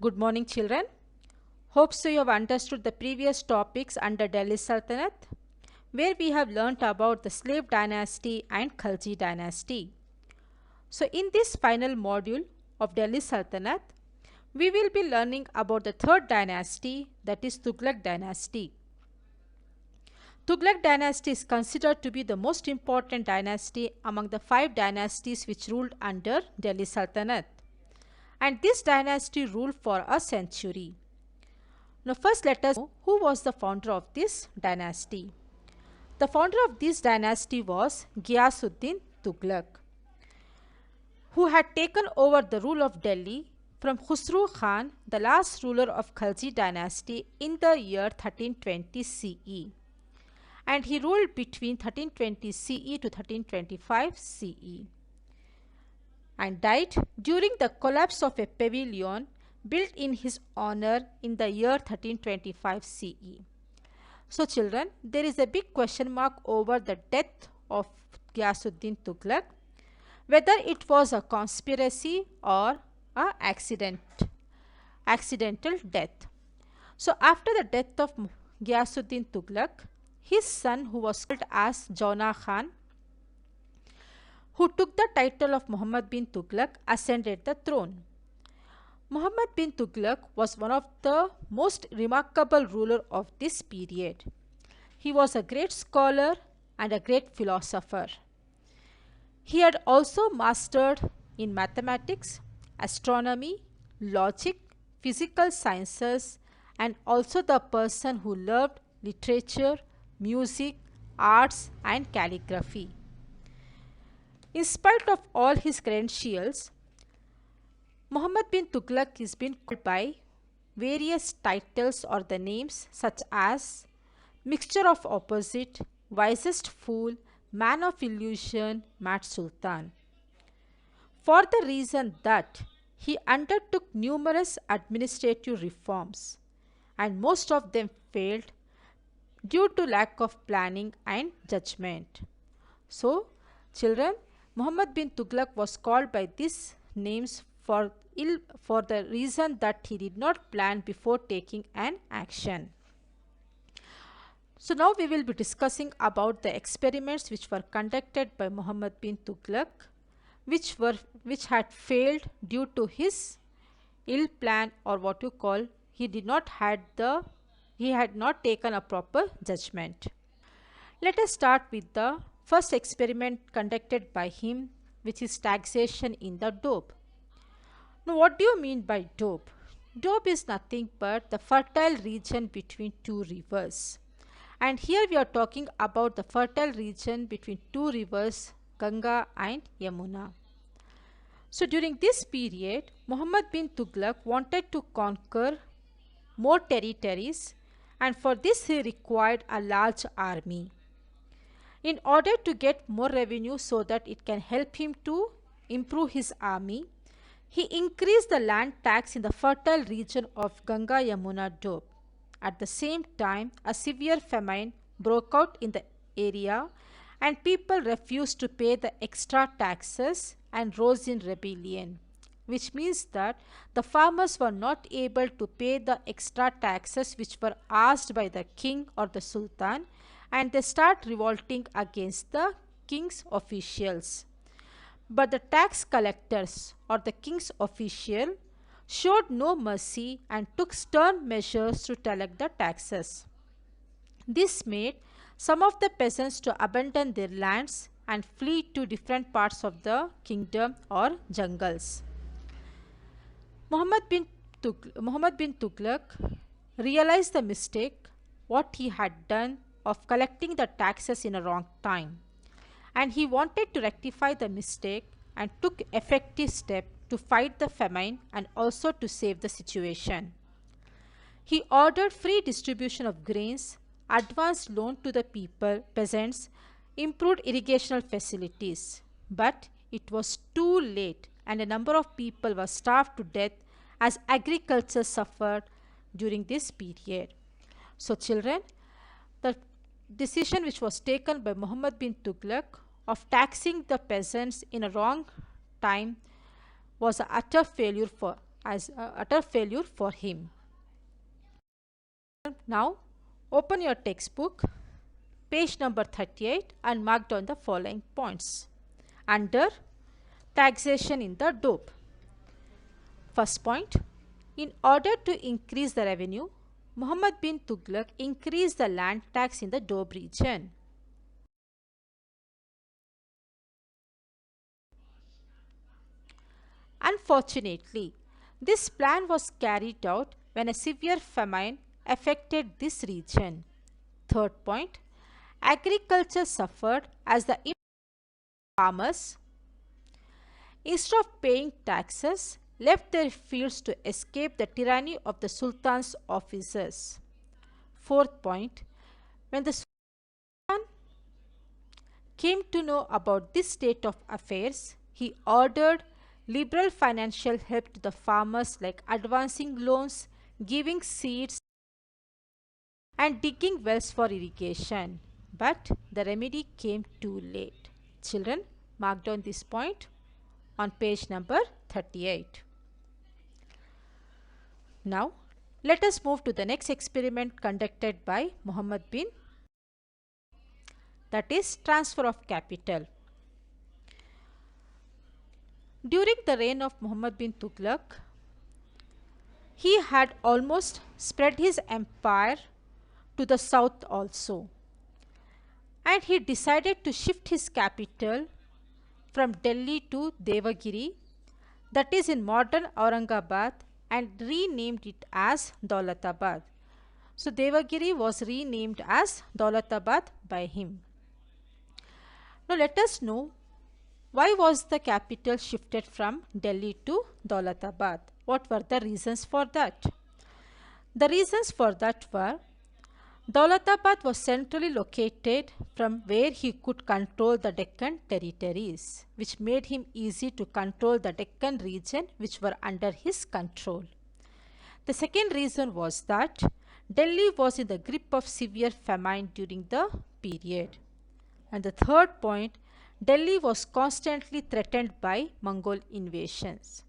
Good morning, children. Hope so you have understood the previous topics under Delhi Sultanate, where we have learnt about the slave dynasty and Khalji dynasty. So in this final module of Delhi Sultanate, we will be learning about the third dynasty, that is Tuklak dynasty. Tuklak dynasty is considered to be the most important dynasty among the 5 dynasties which ruled under Delhi Sultanate. And this dynasty ruled for a century. Now first let us know who was the founder of this dynasty. The founder of this dynasty was Ghiyasuddin Tuglak, who had taken over the rule of Delhi from Khusru Khan, the last ruler of Khalji dynasty, in the year 1320 CE. And he ruled between 1320 CE to 1325 CE. And died during the collapse of a pavilion built in his honor in the year 1325 CE. So children, there is a big question mark over the death of Ghiyasuddin Tuglak, whether it was a conspiracy or an accidental death. So after the death of Ghiyasuddin Tuglak, his son, who was called as Jauna Khan, who took the title of Muhammad bin Tuglak, ascended the throne. Muhammad bin Tuglak was one of the most remarkable rulers of this period. He was a great scholar and a great philosopher. He had also mastered in mathematics, astronomy, logic, physical sciences, and also the person who loved literature, music, arts, and calligraphy. In spite of all his credentials, Muhammad bin Tuglak is been called by various titles or the names such as Mixture of Opposite, Wisest Fool, Man of Illusion, Mad Sultan, for the reason that he undertook numerous administrative reforms and most of them failed due to lack of planning and judgment. So, children, Muhammad bin Tuglak was called by these names for the reason that he did not plan before taking an action. So now we will be discussing about the experiments which were conducted by Muhammad bin Tuglak, which had failed due to his ill plan, or what you call he had not taken a proper judgment. Let us start with the first experiment conducted by him, which is taxation in the doab. Now what do you mean by doab? Doab is nothing but the fertile region between two rivers. And here we are talking about the fertile region between two rivers, Ganga and Yamuna. So during this period, Muhammad bin Tuglak wanted to conquer more territories, and for this he required a large army. In order to get more revenue so that it can help him to improve his army, he increased the land tax in the fertile region of Ganga Yamuna Doab. At the same time, a severe famine broke out in the area and people refused to pay the extra taxes and rose in rebellion, which means that the farmers were not able to pay the extra taxes which were asked by the king or the sultan, and they start revolting against the king's officials. But the tax collectors or the king's official showed no mercy and took stern measures to collect the taxes. This made some of the peasants to abandon their lands and flee to different parts of the kingdom or jungles. Muhammad bin Tuglak realized the mistake what he had done of collecting the taxes in a wrong time, and he wanted to rectify the mistake and took effective steps to fight the famine and also to save the situation. He ordered free distribution of grains, advanced loan to the peasants, improved irrigational facilities. But it was too late and a number of people were starved to death as agriculture suffered during this period. So children, the decision which was taken by Muhammad bin Tuglak of taxing the peasants in a wrong time was an utter failure as utter failure for him. Now open your textbook, page number 38, and mark down the following points under taxation in the doab. First point, in order to increase the revenue, Muhammad bin Tughlaq increased the land tax in the doab region. Unfortunately, this plan was carried out when a severe famine affected this region. Third point, agriculture suffered as the farmers, instead of paying taxes, left their fields to escape the tyranny of the Sultan's officers. Fourth point, when the Sultan came to know about this state of affairs, he ordered liberal financial help to the farmers, like advancing loans, giving seeds, and digging wells for irrigation. But the remedy came too late. Children, mark down this point on page number 38. Now, let us move to the next experiment conducted by Muhammad bin, that is transfer of capital. During the reign of Muhammad bin Tughlaq, he had almost spread his empire to the south also, and he decided to shift his capital from Delhi to Devagiri, that is in modern Aurangabad, and renamed it as Dalatabad. So Devagiri was renamed as Dalatabad by him. Now let us know, why was the capital shifted from Delhi to Dalatabad? What were the reasons for that? The reasons for that were, Dalatabad was centrally located from where he could control the Deccan territories, which made him easy to control the Deccan region which were under his control. The second reason was that Delhi was in the grip of severe famine during the period. And the third point, Delhi was constantly threatened by Mongol invasions.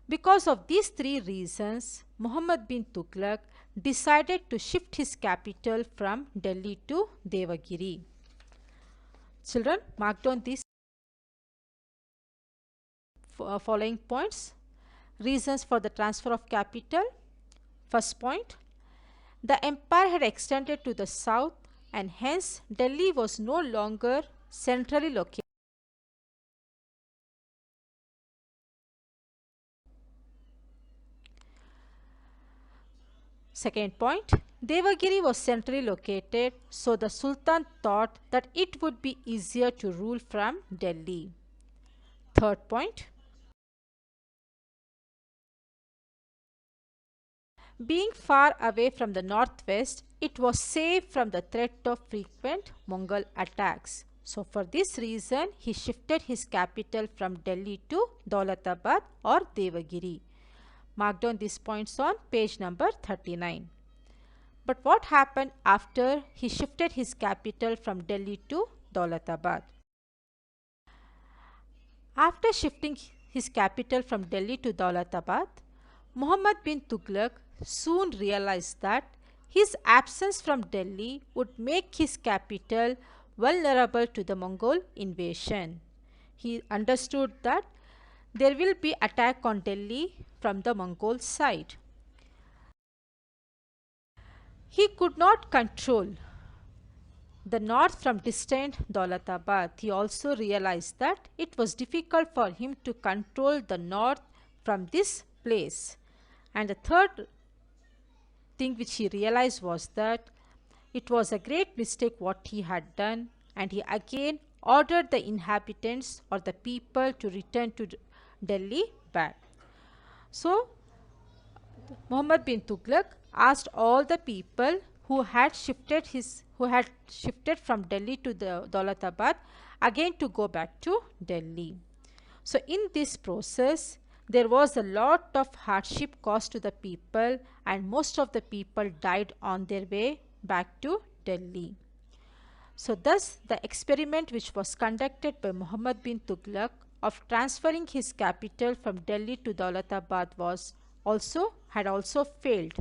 Because of these three reasons, Muhammad bin Tughlaq decided to shift his capital from Delhi to Devagiri. Children, mark down these following points. Reasons for the transfer of capital. First point, the empire had extended to the south, and hence Delhi was no longer centrally located. Second point, Devagiri was centrally located, so the Sultan thought that it would be easier to rule from Delhi. Third point, being far away from the northwest, it was safe from the threat of frequent Mongol attacks. So for this reason, he shifted his capital from Delhi to Dalatabad or Devagiri. Mark down these points on page number 39. But what happened after he shifted his capital from Delhi to Dalatabad? After shifting his capital from Delhi to Dalatabad, Muhammad bin Tughlaq soon realized that his absence from Delhi would make his capital vulnerable to the Mongol invasion. He understood that there will be attack on Delhi from the Mongol side. He could not control the north from distant Dalatabad. He also realized that it was difficult for him to control the north from this place. And the third thing which he realized was that it was a great mistake what he had done, and he again ordered the inhabitants or the people to return to Delhi back. So Muhammad bin Tughlaq asked all the people who had shifted from Delhi to the Dalatabad again to go back to Delhi. So in this process, there was a lot of hardship caused to the people, and most of the people died on their way back to Delhi. So thus the experiment which was conducted by Muhammad bin Tughlaq of transferring his capital from Delhi to Dalatabad had also failed.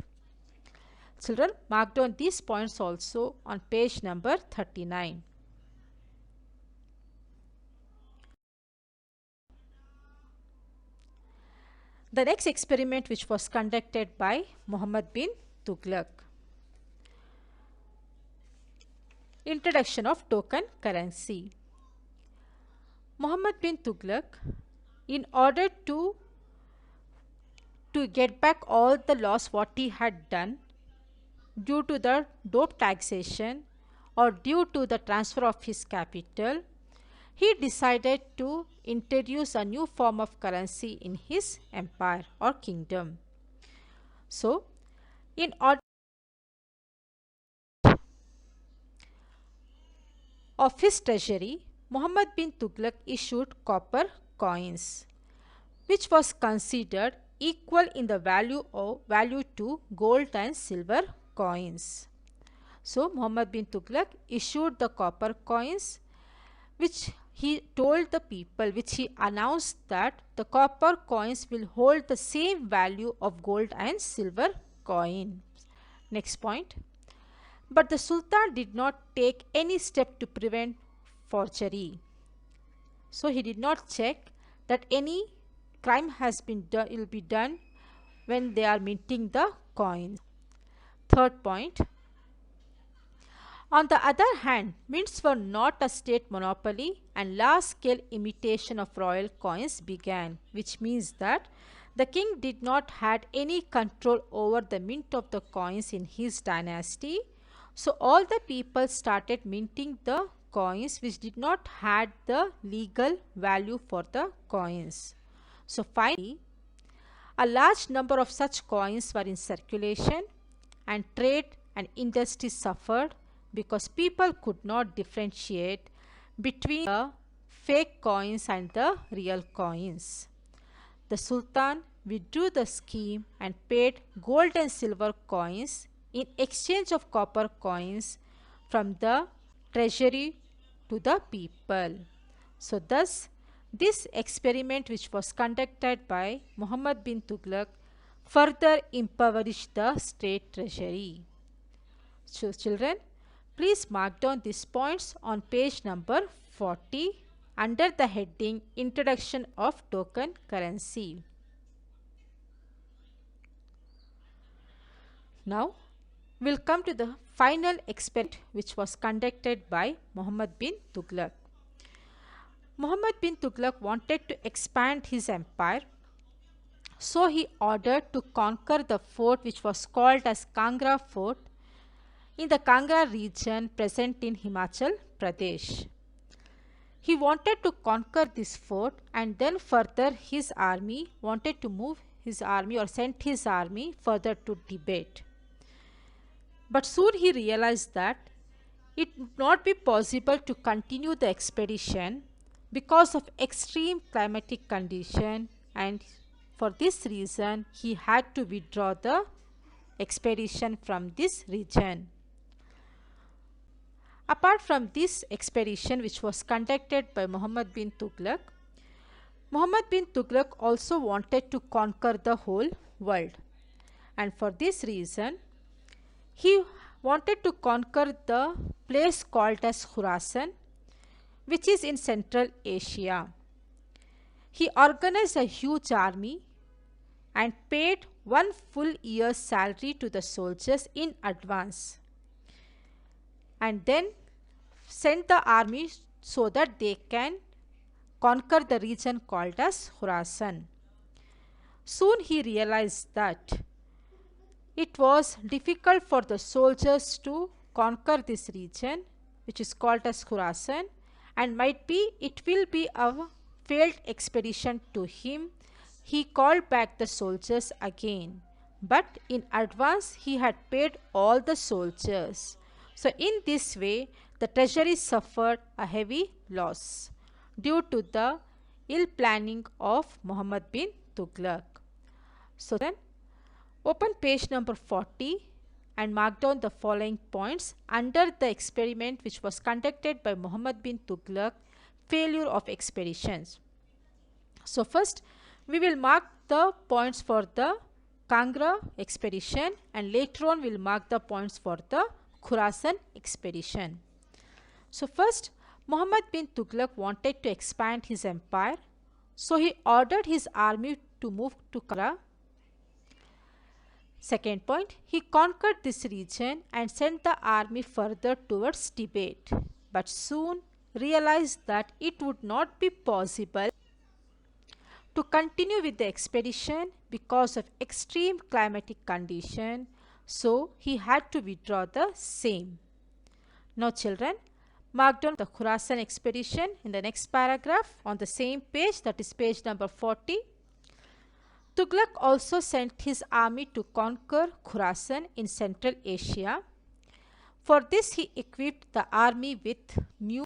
Children, mark down these points also on page number 39. The next experiment, which was conducted by Muhammad bin Tuglak. Introduction of token currency. Muhammad bin Tuglak, in order to get back all the loss what he had done due to the dope taxation or due to the transfer of his capital, he decided to introduce a new form of currency in his empire or kingdom. So, in order of his treasury, Muhammad bin Tuglak issued copper coins, which was considered equal in the value to gold and silver coins. So, Muhammad bin Tuglak issued the copper coins, which he told the people, which he announced that the copper coins will hold the same value of gold and silver coin. Next point. But the Sultan did not take any step to prevent forgery. So he did not check that any crime will be done when they are minting the coins. Third point. On the other hand, mints were not a state monopoly and large-scale imitation of royal coins began, which means that the king did not have any control over the mint of the coins in his dynasty. So all the people started minting the coins which did not have the legal value for the coins. So finally, a large number of such coins were in circulation and trade and industry suffered because people could not differentiate between the fake coins and the real coins. The Sultan withdrew the scheme and paid gold and silver coins in exchange of copper coins from the treasury to the people. So thus, this experiment, which was conducted by Muhammad bin Tuglak, further impoverished the state treasury. So children, please mark down these points on page number 40 under the heading Introduction of Token Currency. Now, we'll come to the final experiment which was conducted by Muhammad bin Tuglak. Muhammad bin Tuglak wanted to expand his empire, so he ordered to conquer the fort which was called as Kangra Fort in the Kangra region present in Himachal Pradesh. He wanted to conquer this fort and then further his army wanted to move his army or sent his army further to Tibet. But soon he realized that it would not be possible to continue the expedition because of extreme climatic condition, and for this reason he had to withdraw the expedition from this region. Apart from this expedition which was conducted by Muhammad bin Tuglak, Muhammad bin Tuglak also wanted to conquer the whole world, and for this reason he wanted to conquer the place called as Khurasan, which is in Central Asia. He organized a huge army and paid one full year's salary to the soldiers in advance, and then sent the army so that they can conquer the region called as Khurasan. Soon he realized that it was difficult for the soldiers to conquer this region which is called as Khurasan, and might be it will be a failed expedition to him. He called back the soldiers again, but in advance he had paid all the soldiers. So in this way the treasury suffered a heavy loss due to the ill planning of Muhammad bin Tuglak. So then open page number 40 and mark down the following points under the experiment which was conducted by Muhammad bin Tuglak, failure of expeditions. So first we will mark the points for the Kangra expedition, and later on we will mark the points for the Khurasan expedition. So first, Muhammad bin Tughlaq wanted to expand his empire, so he ordered his army to move to Kangra. Second point, he conquered this region and sent the army further towards Tibet, but soon realized that it would not be possible to continue with the expedition because of extreme climatic condition, so he had to withdraw the same. Now children, mark down the Khurasan expedition in the next paragraph on the same page, that is page number 40. Tughlaq also sent his army to conquer Khurasan in Central Asia. For this he equipped the army with new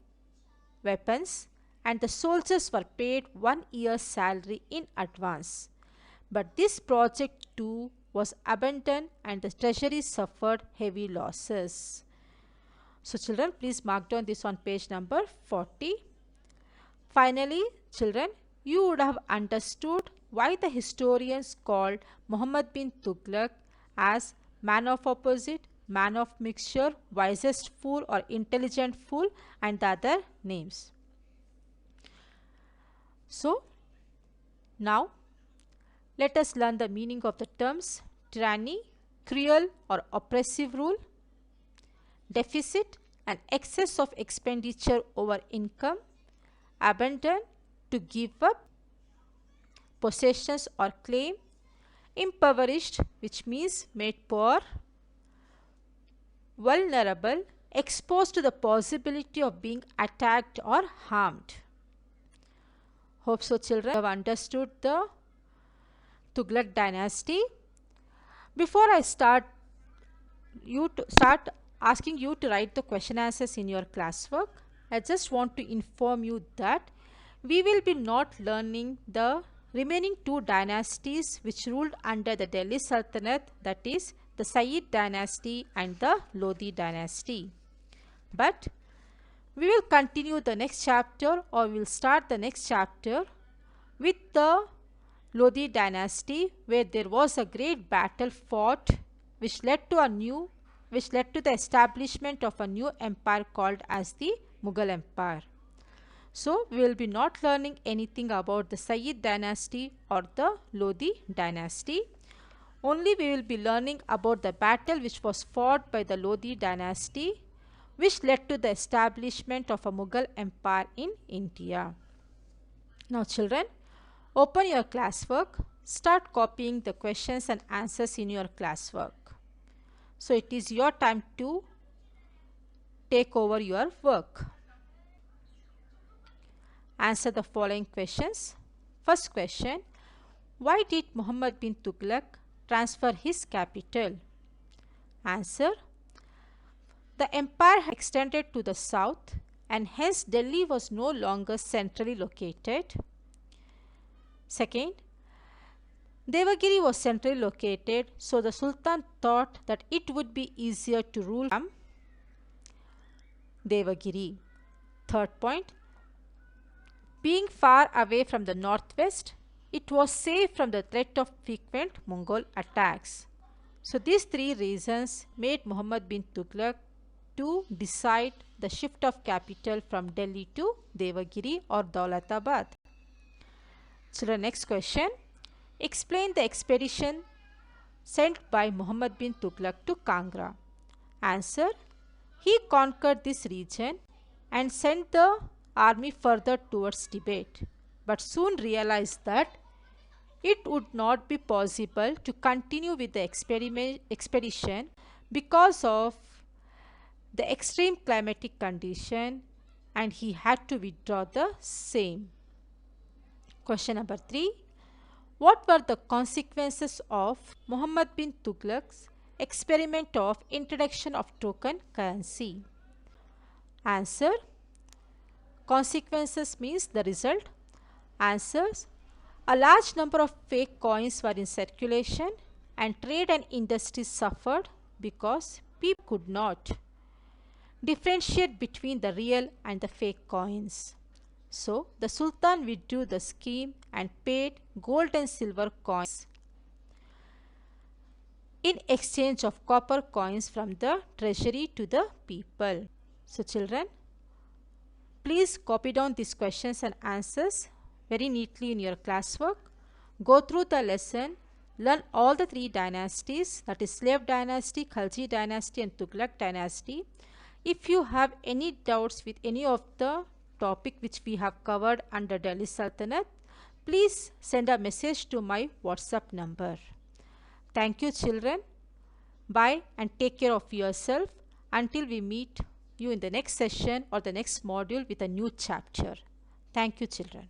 weapons, and the soldiers were paid 1 year's salary in advance. But this project too was abandoned and the treasury suffered heavy losses. So children, please mark down this on page number 40. Finally, children, you would have understood why the historians called Muhammad bin Tughlaq as man of opposite, man of mixture, wisest fool or intelligent fool, and the other names. So now let us learn the meaning of the terms tyranny, cruel or oppressive rule, deficit, and excess of expenditure over income, abandon, to give up, possessions or claim, impoverished, which means made poor, vulnerable, exposed to the possibility of being attacked or harmed. Hope so children have understood the Tughlaq dynasty. Before I start asking you to write the question answers in your classwork, I just want to inform you that we will be not learning the remaining two dynasties which ruled under the Delhi Sultanate, that is the Sayyid dynasty and the Lodi dynasty. But we will continue the next chapter, or we will start the next chapter with the Lodi dynasty, where there was a great battle fought which led to the establishment of a new empire called as the Mughal Empire. So we will be not learning anything about the Sayyid dynasty or the Lodi dynasty. Only we will be learning about the battle which was fought by the Lodi dynasty, which led to the establishment of a Mughal empire in India. Now children, open your classwork, start copying the questions and answers in your classwork. So it is your time to take over your work. Answer the following questions. First question, why did Muhammad bin Tughlaq transfer his capital? Answer, the empire had extended to the south and hence Delhi was no longer centrally located. Second, Devagiri was centrally located, so the Sultan thought that it would be easier to rule from Devagiri. Third point, being far away from the northwest, it was safe from the threat of frequent Mongol attacks. So these three reasons made Muhammad bin Tughlaq to decide the shift of capital from Delhi to Devagiri or Dalatabad. Children, next question. Explain the expedition sent by Muhammad bin Tughlaq to Kangra. Answer, he conquered this region and sent the army further towards Tibet, but soon realized that it would not be possible to continue with the expedition because of the extreme climatic condition, and he had to withdraw the same. Question number 3. What were the consequences of Muhammad bin Tughlaq's experiment of introduction of token currency? Answer, consequences means the result. Answers, a large number of fake coins were in circulation and trade and industry suffered because people could not differentiate between the real and the fake coins. So the Sultan withdrew the scheme and paid gold and silver coins in exchange of copper coins from the treasury to the people. So children, please copy down these questions and answers very neatly in your classwork. Go through the lesson, learn all the three dynasties, that is Slave dynasty, Khalji dynasty and Tuklak dynasty. If you have any doubts with any of the topic which we have covered under Delhi Sultanate, please send a message to my WhatsApp number. Thank you children. Bye and take care of yourself until we meet you in the next session or the next module with a new chapter. Thank you children.